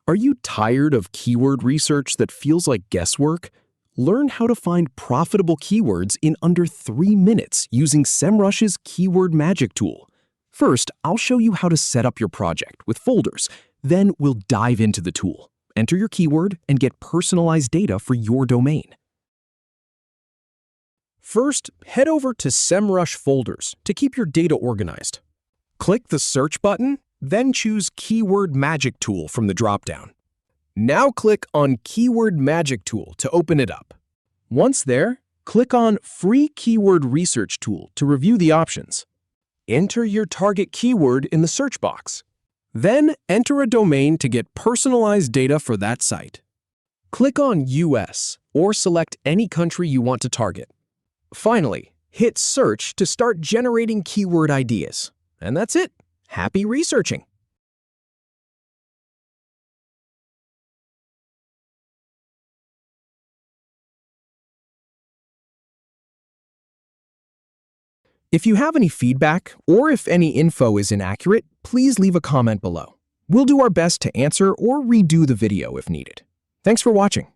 Are you tired of keyword research that feels like guesswork? Learn how to find profitable keywords in under 3 minutes using Semrush's Keyword Magic tool. First, I'll show you how to set up your project with folders. Then we'll dive into the tool. Enter your keyword and get personalized data for your domain. First, head over to Semrush Folders to keep your data organized. Click the Search button, then choose Keyword Magic Tool from the dropdown. Now click on Keyword Magic Tool to open it up. Once there, click on Free Keyword Research Tool to review the options. Enter your target keyword in the search box. Then enter a domain to get personalized data for that site. Click on US or select any country you want to target. Finally, hit Search to start generating keyword ideas. And that's it. Happy researching! If you have any feedback or if any info is inaccurate, please leave a comment below. We'll do our best to answer or redo the video if needed. Thanks for watching.